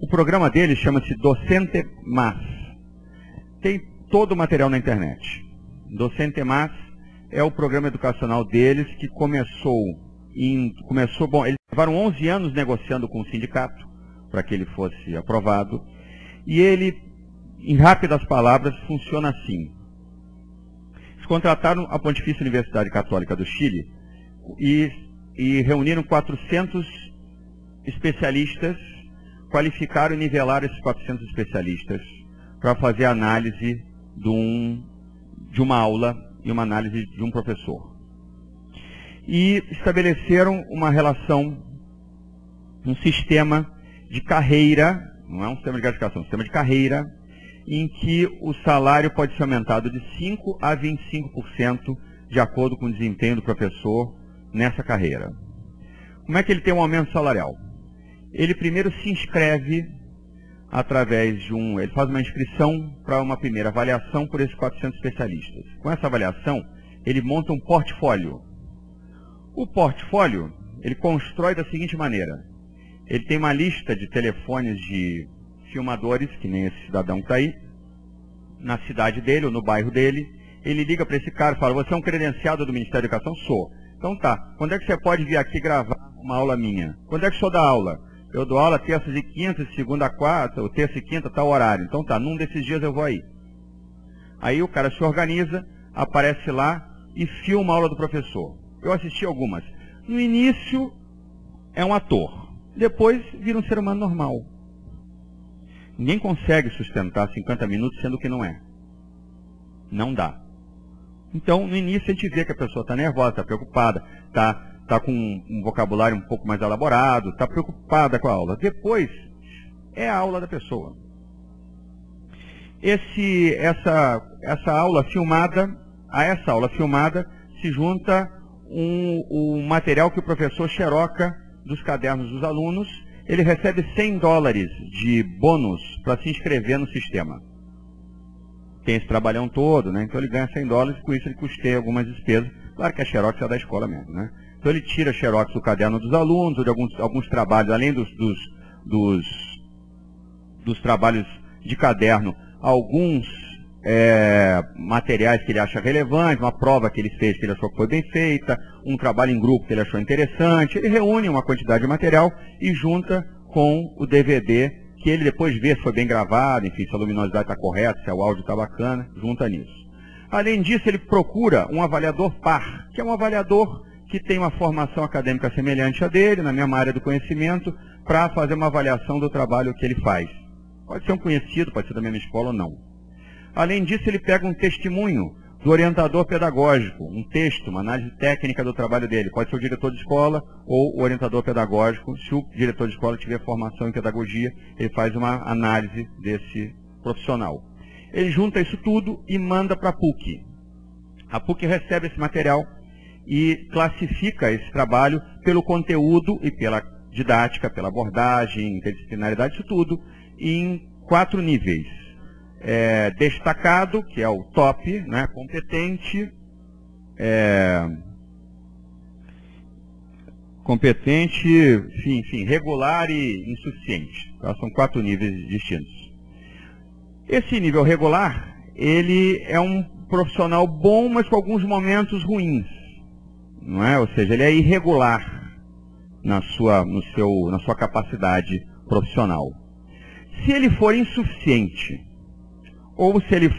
O programa dele chama-se Docente Más. Tem todo o material na internet. Docente Más é o programa educacional deles que começou, bom, eles levaram 11 anos negociando com o sindicato para que ele fosse aprovado. E ele, em rápidas palavras, funciona assim. Eles contrataram a Pontifícia Universidade Católica do Chile e reuniram 400 especialistas, qualificaram e nivelaram esses 400 especialistas para fazer a análise de uma aula e uma análise de um professor. E estabeleceram uma relação, um sistema de carreira, não é um sistema de gratificação, é um sistema de carreira, em que o salário pode ser aumentado de 5% a 25% de acordo com o desempenho do professor nessa carreira. Como é que ele tem um aumento salarial? Ele primeiro se inscreve através de ele faz uma inscrição para uma primeira avaliação por esses 400 especialistas. Com essa avaliação, ele monta um portfólio. O portfólio, ele constrói da seguinte maneira. Ele tem uma lista de telefones de filmadores, que nem esse cidadão que está aí, na cidade dele ou no bairro dele. Ele liga para esse cara e fala: você é um credenciado do Ministério da Educação? Sou. Então tá, quando é que você pode vir aqui gravar uma aula minha? Quando é que o senhor dá aula? Eu dou aula terças e quintas, segunda a quarta, ou terça e quinta, tal horário. Então tá, num desses dias eu vou aí. Aí o cara se organiza, aparece lá e filma a aula do professor. Eu assisti algumas. No início é um ator. Depois vira um ser humano normal. Ninguém consegue sustentar 50 minutos sendo que não é. Não dá. Então, no início a gente vê que a pessoa está nervosa, está preocupada, está com um vocabulário um pouco mais elaborado, está preocupada com a aula. Depois, é a aula da pessoa. Essa aula filmada, a essa aula filmada se junta um material que o professor xeroca dos cadernos dos alunos. Ele recebe $100 de bônus para se inscrever no sistema. Tem esse trabalhão todo, né? Então ele ganha $100 e com isso ele custeia algumas despesas. Claro que a xerox é da escola mesmo, né? Então ele tira a xerox do caderno dos alunos, ou de alguns trabalhos, além dos trabalhos de caderno, alguns materiais que ele acha relevantes, uma prova que ele fez que ele achou que foi bem feita, um trabalho em grupo que ele achou interessante. Ele reúne uma quantidade de material e junta com o DVD, que ele depois vê se foi bem gravado, enfim, se a luminosidade está correta, se o áudio está bacana, junta nisso. Além disso, ele procura um avaliador par, que é um avaliador que tem uma formação acadêmica semelhante à dele, na mesma área do conhecimento, para fazer uma avaliação do trabalho que ele faz. Pode ser um conhecido, pode ser da mesma escola ou não. Além disso, ele pega um testemunho do orientador pedagógico, um texto, uma análise técnica do trabalho dele. Pode ser o diretor de escola ou o orientador pedagógico. Se o diretor de escola tiver formação em pedagogia, ele faz uma análise desse profissional. Ele junta isso tudo e manda para a PUC. A PUC recebe esse material e classifica esse trabalho pelo conteúdo e pela didática, pela abordagem, interdisciplinaridade, isso tudo, em 4 níveis. Destacado, que é o top, né? Competente, enfim, regular e insuficiente. Então, são 4 níveis distintos. Esse nível regular, ele é um profissional bom, mas com alguns momentos ruins, não é? Ou seja, ele é irregular na sua capacidade profissional. Se ele for insuficiente, ou se ele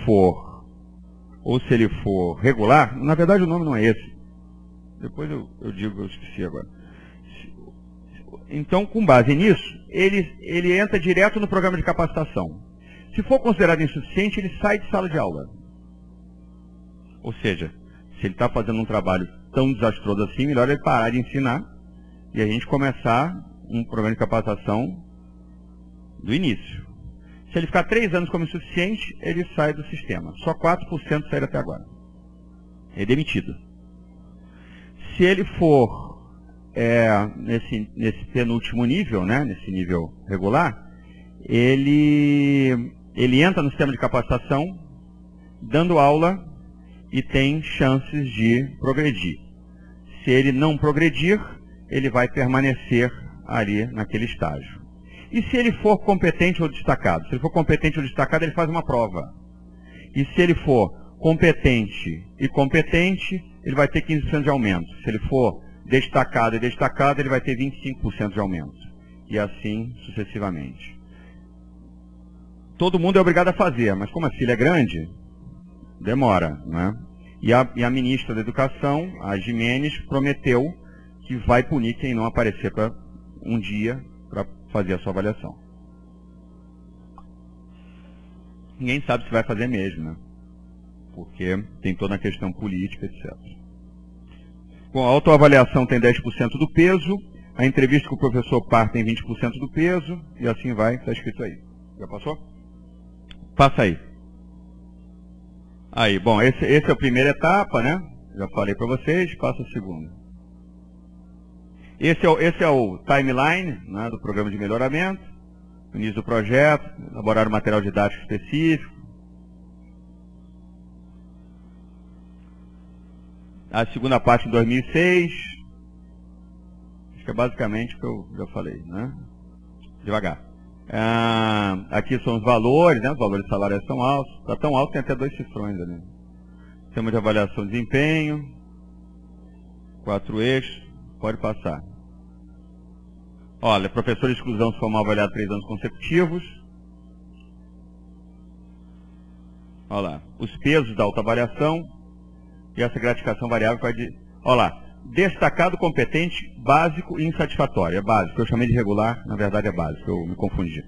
for regular, na verdade o nome não é esse. Depois eu digo, eu esqueci agora. Então, com base nisso, ele entra direto no programa de capacitação. Se for considerado insuficiente, ele sai de sala de aula. Ou seja, se ele está fazendo um trabalho tão desastroso assim, melhor ele parar de ensinar e a gente começar um programa de capacitação do início. Se ele ficar 3 anos como insuficiente, ele sai do sistema. Só 4% saíram até agora. É demitido. Se ele for nesse penúltimo nível, né, nesse nível regular, ele entra no sistema de capacitação, dando aula e tem chances de progredir. Se ele não progredir, ele vai permanecer ali naquele estágio. E se ele for competente ou destacado? Se ele for competente ou destacado, ele faz uma prova. E se ele for competente e competente, ele vai ter 15% de aumento. Se ele for destacado e destacado, ele vai ter 25% de aumento. E assim sucessivamente. Todo mundo é obrigado a fazer, mas como a filha é grande, demora, né? E a ministra da Educação, a Gimenez, prometeu que vai punir quem não aparecer para um dia para fazer a sua avaliação. Ninguém sabe se vai fazer mesmo, né? Porque tem toda a questão política, etc. Bom, a autoavaliação tem 10% do peso, a entrevista com o professor par tem 20% do peso, e assim vai, está escrito aí. Já passou? Passa aí. Aí, bom, esse é a primeira etapa, né? Já falei para vocês, passa a segunda. Esse é o timeline, né, do programa de melhoramento, início do projeto, elaborar um material didático específico. A segunda parte em 2006, acho que é basicamente o que eu já falei, né? Devagar. Aqui são os valores, né? Os valores salariais são altos. Está tão alto que tem até 2 cifrões ali. Sistema de avaliação de desempenho. 4 eixos. Pode passar. Olha, professor de exclusão se for mal avaliado 3 anos consecutivos. Olha lá. Os pesos da autoavaliação. E essa gratificação variável vai de... Olha lá. Destacado, competente, básico e insatisfatório. É básico. Eu chamei de regular, na verdade é básico. Eu me confundi.